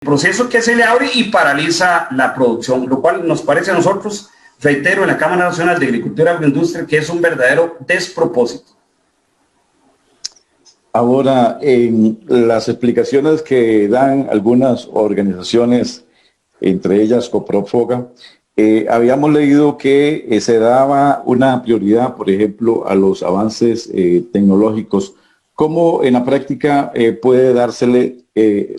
proceso que se le abre y paraliza la producción, lo cual nos parece a nosotros, reitero, en la Cámara Nacional de Agricultura y Agroindustria, que es un verdadero despropósito. Ahora, en las explicaciones que dan algunas organizaciones, entre ellas Coprofoga, habíamos leído que se daba una prioridad, por ejemplo, a los avances tecnológicos. ¿Cómo en la práctica puede dársele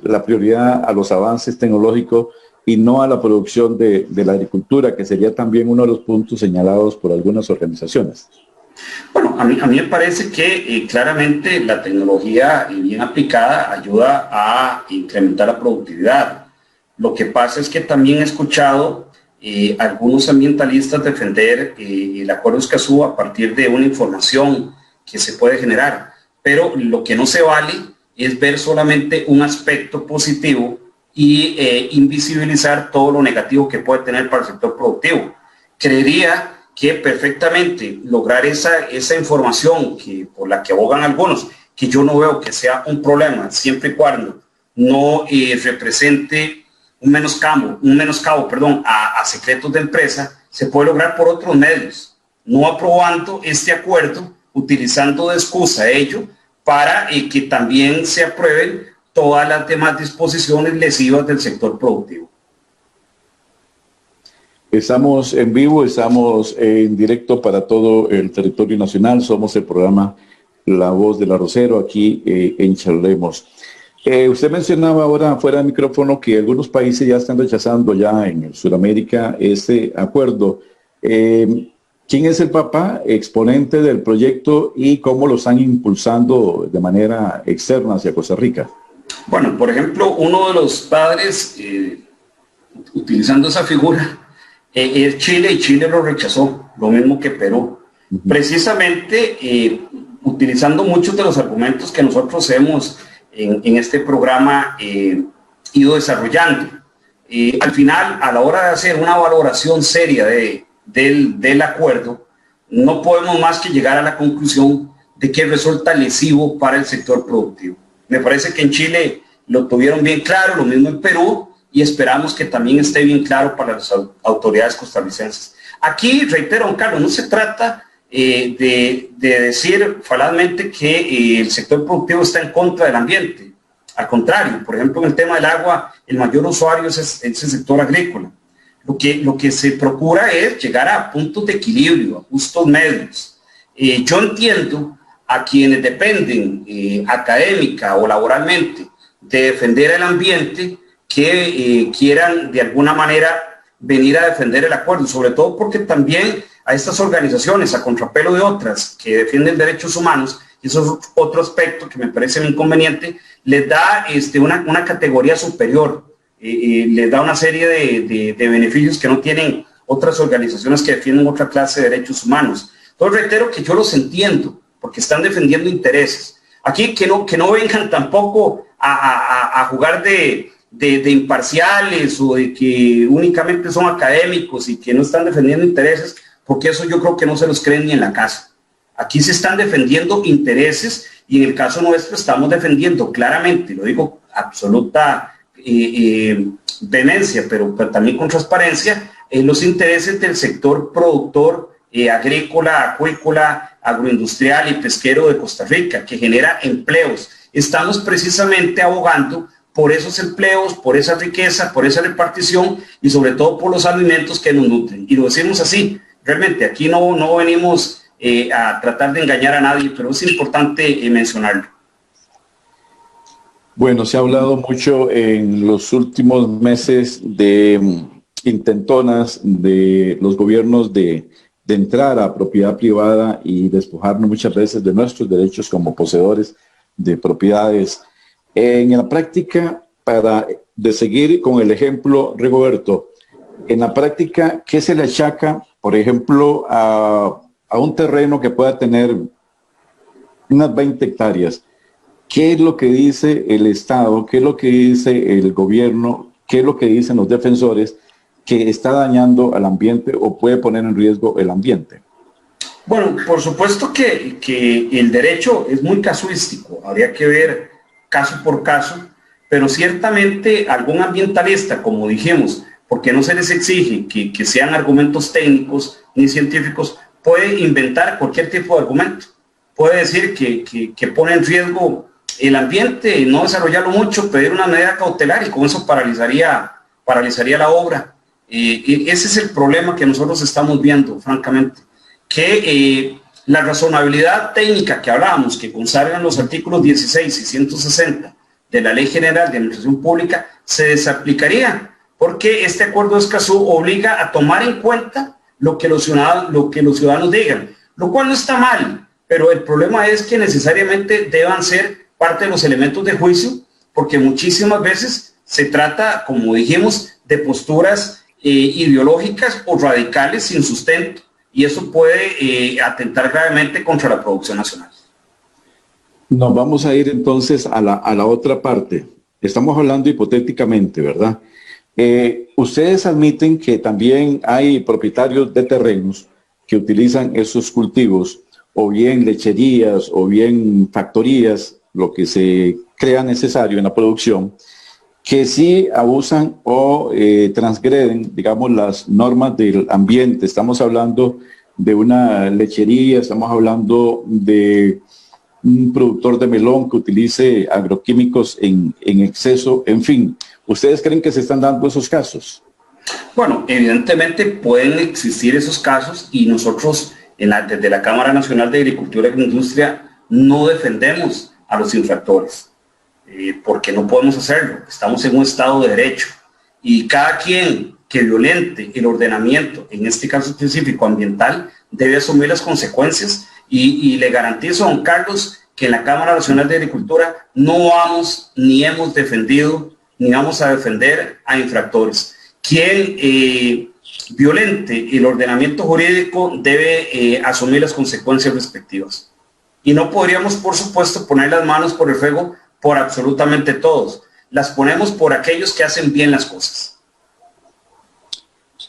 la prioridad a los avances tecnológicos y no a la producción de la agricultura, que sería también uno de los puntos señalados por algunas organizaciones? Bueno, a mí me parece que claramente la tecnología bien aplicada ayuda a incrementar la productividad. Lo que pasa es que también he escuchado algunos ambientalistas defender el acuerdo Escazú a partir de una información que se puede generar, pero lo que no se vale es ver solamente un aspecto positivo y invisibilizar todo lo negativo que puede tener para el sector productivo. Creería que perfectamente lograr esa información por la que abogan algunos, que yo no veo que sea un problema, siempre y cuando no represente un menoscabo a secretos de empresa, se puede lograr por otros medios, no aprobando este acuerdo, utilizando de excusa ello para que también se aprueben todas las demás disposiciones lesivas del sector productivo. Estamos en vivo, estamos en directo para todo el territorio nacional. Somos el programa La Voz del Arrocero aquí en Charlemos. Usted mencionaba ahora fuera del micrófono que algunos países ya están rechazando ya en Sudamérica este acuerdo. ¿Quién es el papá exponente del proyecto y cómo lo están impulsando de manera externa hacia Costa Rica? Bueno, por ejemplo, uno de los padres, utilizando esa figura, es Chile, y Chile lo rechazó, lo mismo que Perú. Precisamente utilizando muchos de los argumentos que nosotros hemos en este programa ido desarrollando. Al final, a la hora de hacer una valoración seria del acuerdo, no podemos más que llegar a la conclusión de que resulta lesivo para el sector productivo. Me parece que en Chile lo tuvieron bien claro, lo mismo en Perú, y esperamos que también esté bien claro para las autoridades costarricenses. Aquí, reitero, don Carlos, no se trata de decir falazmente que el sector productivo está en contra del ambiente. Al contrario, por ejemplo, en el tema del agua, el mayor usuario es el sector agrícola. Lo que se procura es llegar a puntos de equilibrio, a justos medios. Yo entiendo a quienes dependen académica o laboralmente de defender el ambiente, que quieran de alguna manera venir a defender el acuerdo, sobre todo porque también a estas organizaciones, a contrapelo de otras que defienden derechos humanos, y eso es otro aspecto que me parece muy inconveniente, les da una categoría superior, les da una serie de beneficios que no tienen otras organizaciones que defienden otra clase de derechos humanos. Entonces reitero que yo los entiendo, porque están defendiendo intereses. Aquí que no vengan tampoco a jugar de imparciales o de que únicamente son académicos y que no están defendiendo intereses, porque eso yo creo que no se los creen ni en la casa. Aquí se están defendiendo intereses y en el caso nuestro estamos defendiendo claramente, lo digo absoluta vehemencia, pero también con transparencia, los intereses del sector productor agrícola, acuícola, agroindustrial y pesquero de Costa Rica, que genera empleos. Estamos precisamente abogando por esos empleos, por esa riqueza, por esa repartición y sobre todo por los alimentos que nos nutren. Y lo decimos así, realmente aquí no venimos a tratar de engañar a nadie, pero es importante mencionarlo. Bueno, se ha hablado mucho en los últimos meses de intentonas de los gobiernos de entrar a propiedad privada y despojarnos muchas veces de nuestros derechos como poseedores de propiedades. En la práctica, de seguir con el ejemplo, Rigoberto, en la práctica, ¿qué se le achaca, por ejemplo, a un terreno que pueda tener unas 20 hectáreas? ¿Qué es lo que dice el Estado? ¿Qué es lo que dice el gobierno? ¿Qué es lo que dicen los defensores que está dañando al ambiente o puede poner en riesgo el ambiente? Bueno, por supuesto que el derecho es muy casuístico, habría que ver caso por caso, pero ciertamente algún ambientalista, como dijimos, porque no se les exige que sean argumentos técnicos ni científicos, puede inventar cualquier tipo de argumento. Puede decir que pone en riesgo el ambiente, no desarrollarlo mucho, pedir una medida cautelar y con eso paralizaría la obra. Ese es el problema que nosotros estamos viendo, francamente, que la razonabilidad técnica que hablábamos, que consagran los artículos 16 y 160 de la Ley General de Administración Pública, se desaplicaría, porque este acuerdo de Escazú obliga a tomar en cuenta lo que los ciudadanos digan, lo cual no está mal, pero el problema es que necesariamente deban ser parte de los elementos de juicio, porque muchísimas veces se trata, como dijimos, de posturas ideológicas o radicales sin sustento, y eso puede atentar gravemente contra la producción nacional. Nos vamos a ir entonces a la otra parte. Estamos hablando hipotéticamente, ¿verdad? Ustedes admiten que también hay propietarios de terrenos que utilizan esos cultivos, o bien lecherías, o bien factorías, lo que se crea necesario en la producción, que sí abusan o transgreden, digamos, las normas del ambiente. Estamos hablando de una lechería, estamos hablando de un productor de melón que utilice agroquímicos en exceso, en fin. ¿Ustedes creen que se están dando esos casos? Bueno, evidentemente pueden existir esos casos y nosotros desde la Cámara Nacional de Agricultura e Industria no defendemos a los infractores. Porque no podemos hacerlo, estamos en un Estado de Derecho y cada quien que violente el ordenamiento, en este caso específico ambiental, debe asumir las consecuencias y le garantizo a don Carlos que en la Cámara Nacional de Agricultura no vamos ni hemos defendido ni vamos a defender a infractores. Quien violente el ordenamiento jurídico debe asumir las consecuencias respectivas y no podríamos, por supuesto, poner las manos por el fuego por absolutamente todos. Las ponemos por aquellos que hacen bien las cosas.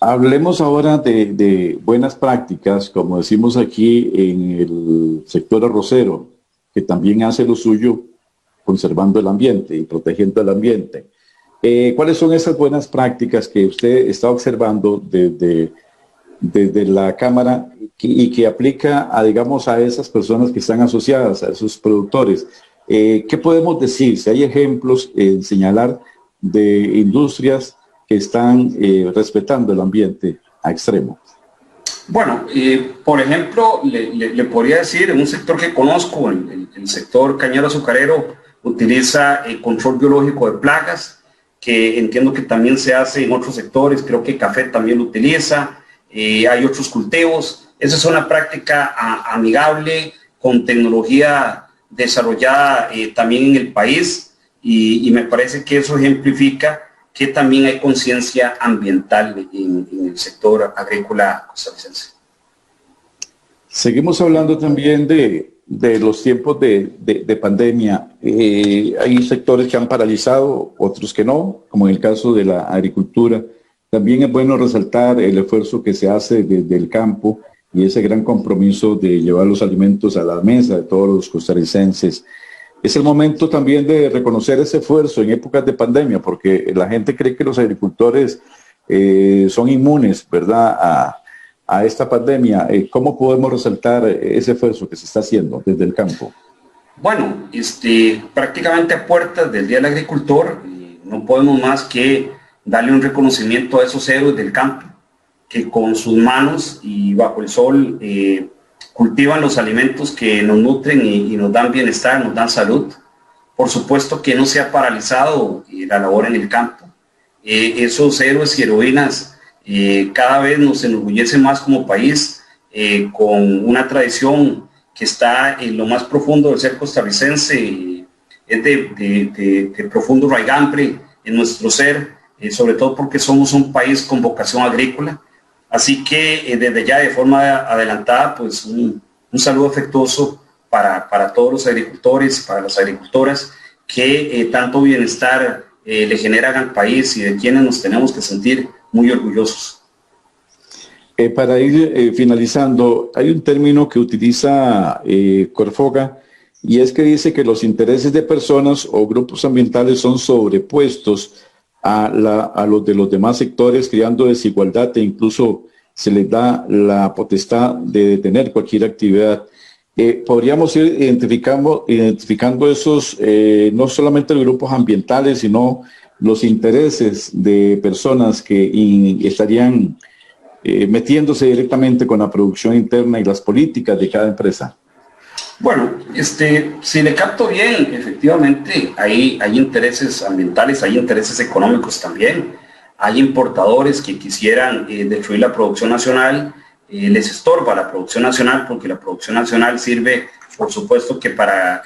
Hablemos ahora de buenas prácticas, como decimos aquí en el sector arrocero, que también hace lo suyo conservando el ambiente y protegiendo el ambiente. ¿Cuáles son esas buenas prácticas que usted está observando desde la Cámara y que aplica digamos, a esas personas que están asociadas, a esos productores? ¿Qué podemos decir? Si hay ejemplos en señalar de industrias que están respetando el ambiente a extremo. Bueno, por ejemplo, le podría decir, en un sector que conozco, el sector cañero azucarero, utiliza el control biológico de plagas, que entiendo que también se hace en otros sectores, creo que café también lo utiliza, hay otros cultivos. Esa es una práctica amigable, con tecnología desarrollada también en el país y me parece que eso ejemplifica que también hay conciencia ambiental en el sector agrícola costarricense. Seguimos hablando también de los tiempos de pandemia. Hay sectores que han paralizado, otros que no, como en el caso de la agricultura. También es bueno resaltar el esfuerzo que se hace desde el campo y ese gran compromiso de llevar los alimentos a la mesa de todos los costarricenses. Es el momento también de reconocer ese esfuerzo en épocas de pandemia, porque la gente cree que los agricultores son inmunes, ¿verdad?, a esta pandemia. ¿Cómo podemos resaltar ese esfuerzo que se está haciendo desde el campo? Bueno, prácticamente a puertas del Día del Agricultor, no podemos más que darle un reconocimiento a esos héroes del campo, que con sus manos y bajo el sol cultivan los alimentos que nos nutren y nos dan bienestar, nos dan salud. Por supuesto que no se ha paralizado la labor en el campo. Esos héroes y heroínas cada vez nos enorgullecen más como país, con una tradición que está en lo más profundo del ser costarricense, es de profundo raigambre en nuestro ser, sobre todo porque somos un país con vocación agrícola. Así que desde ya de forma adelantada, pues un saludo afectuoso para todos los agricultores, para las agricultoras, que tanto bienestar le generan al país y de quienes nos tenemos que sentir muy orgullosos. Para ir finalizando, hay un término que utiliza Corfoga y es que dice que los intereses de personas o grupos ambientales son sobrepuestos a los de los demás sectores, creando desigualdad e incluso se les da la potestad de detener cualquier actividad. Podríamos ir identificando esos, no solamente los grupos ambientales, sino los intereses de personas que estarían metiéndose directamente con la producción interna y las políticas de cada empresa. Bueno, si le capto bien, efectivamente hay intereses ambientales, hay intereses económicos también. Hay importadores que quisieran destruir la producción nacional, les estorba la producción nacional porque la producción nacional sirve, por supuesto, que para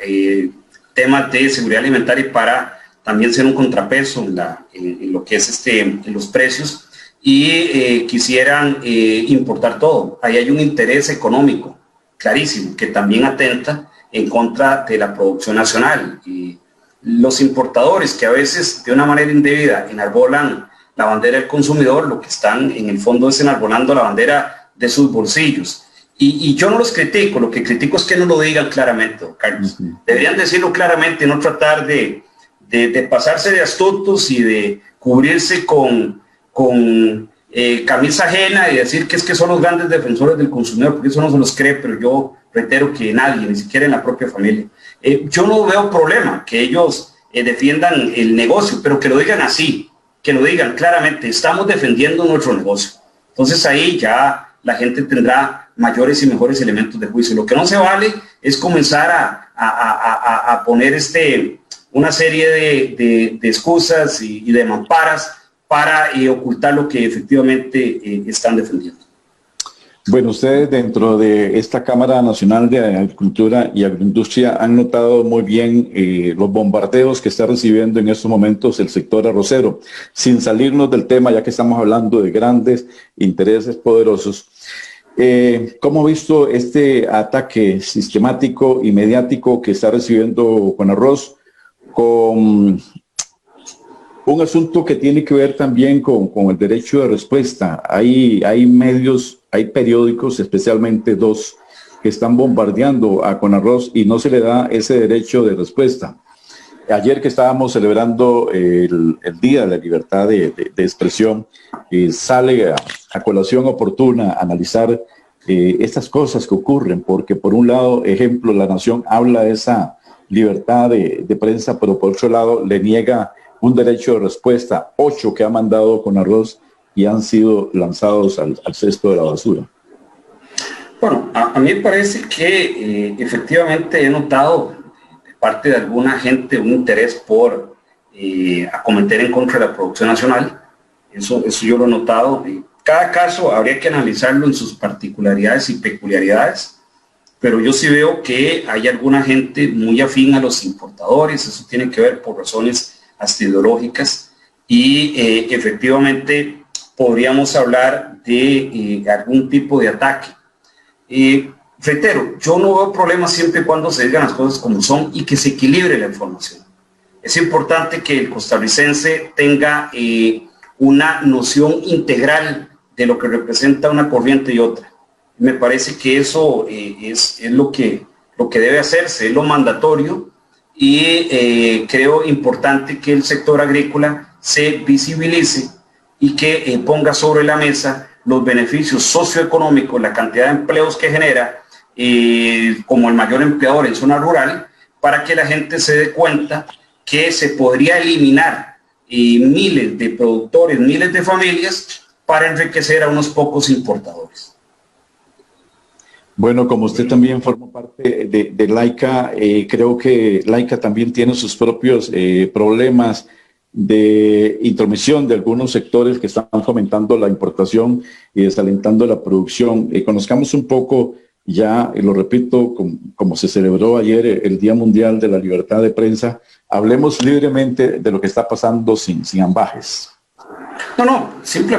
temas de seguridad alimentaria y para también ser un contrapeso en lo que es en los precios, y quisieran importar todo. Ahí hay un interés económico clarísimo que también atenta en contra de la producción nacional. Y los importadores que a veces de una manera indebida enarbolan la bandera del consumidor, lo que están en el fondo es enarbolando la bandera de sus bolsillos. Y yo no los critico, lo que critico es que no lo digan claramente, don Carlos. Deberían decirlo claramente, no tratar de pasarse de astutos y de cubrirse con camisa ajena y decir que son los grandes defensores del consumidor, porque eso no se los cree, pero yo reitero que nadie, ni siquiera en la propia familia. Yo no veo problema que ellos defiendan el negocio, pero que lo digan así, que lo digan claramente, estamos defendiendo nuestro negocio. Entonces ahí ya la gente tendrá mayores y mejores elementos de juicio. Lo que no se vale es comenzar a poner una serie de excusas y de mamparas para ocultar lo que efectivamente están defendiendo. Bueno, ustedes dentro de esta Cámara Nacional de Agricultura y Agroindustria han notado muy bien los bombardeos que está recibiendo en estos momentos el sector arrocero. Sin salirnos del tema, ya que estamos hablando de grandes intereses poderosos, ¿cómo ha visto este ataque sistemático y mediático que está recibiendo Conarroz con un asunto que tiene que ver también con el derecho de respuesta? Hay medios, hay periódicos, especialmente dos, que están bombardeando a Conarroz y no se le da ese derecho de respuesta. Ayer que estábamos celebrando el Día de la Libertad de Expresión, sale a colación oportuna analizar estas cosas que ocurren, porque por un lado, ejemplo, La Nación habla de esa libertad de prensa, pero por otro lado le niega un derecho de respuesta, 8 que ha mandado Conarroz y han sido lanzados al cesto de la basura. Bueno, a mí me parece que efectivamente he notado de parte de alguna gente un interés por acometer en contra de la producción nacional. Eso yo lo he notado. Cada caso habría que analizarlo en sus particularidades y peculiaridades, pero yo sí veo que hay alguna gente muy afín a los importadores. Eso tiene que ver por razones hasta ideológicas, y efectivamente podríamos hablar de algún tipo de ataque. Reitero, yo no veo problemas siempre y cuando se digan las cosas como son y que se equilibre la información. Es importante que el costarricense tenga una noción integral de lo que representa una corriente y otra. Me parece que eso es lo que debe hacerse, es lo mandatorio. Y creo importante que el sector agrícola se visibilice y que ponga sobre la mesa los beneficios socioeconómicos, la cantidad de empleos que genera como el mayor empleador en zona rural, para que la gente se dé cuenta que se podría eliminar miles de productores, miles de familias para enriquecer a unos pocos importadores. Bueno, como usted también forma parte de Laica, creo que Laica también tiene sus propios problemas de intromisión de algunos sectores que están fomentando la importación y desalentando la producción. Conozcamos un poco ya, y lo repito, como se celebró ayer el Día Mundial de la Libertad de Prensa, hablemos libremente de lo que está pasando sin ambajes. No, simplemente